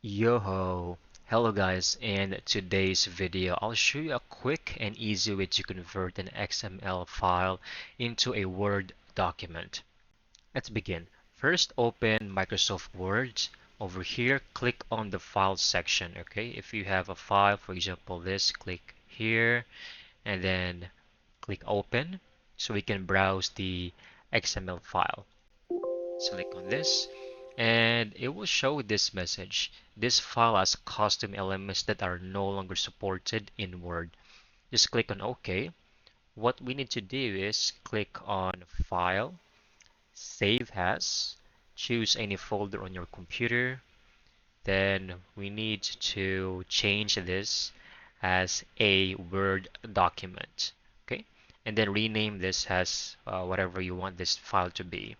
Yo-ho! Hello guys, in today's video I'll show you a quick and easy way to convert an XML file into a Word document. Let's begin. First open Microsoft Word. Over here, click on the File section, okay? If you have a file, for example this, click here and then click Open so we can browse the XML file. Select on this and it will show this message. This file has custom elements that are no longer supported in Word. Just click on OK. What we need to do is click on File, Save As, choose any folder on your computer. Then we need to change this as a Word document. Okay, and then rename this as whatever you want this file to be.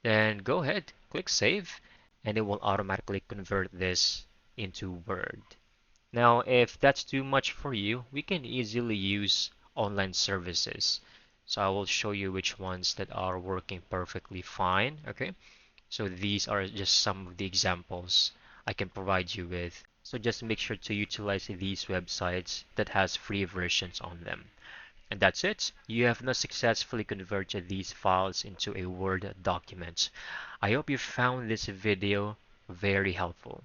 Then go ahead, click save, and it will automatically convert this into Word. Now, if that's too much for you, we can easily use online services. So I will show you which ones that are working perfectly fine, okay? So these are just some of the examples I can provide you with. So just make sure to utilize these websites that has free versions on them. And that's it. You have now successfully converted these files into a Word document. I hope you found this video very helpful.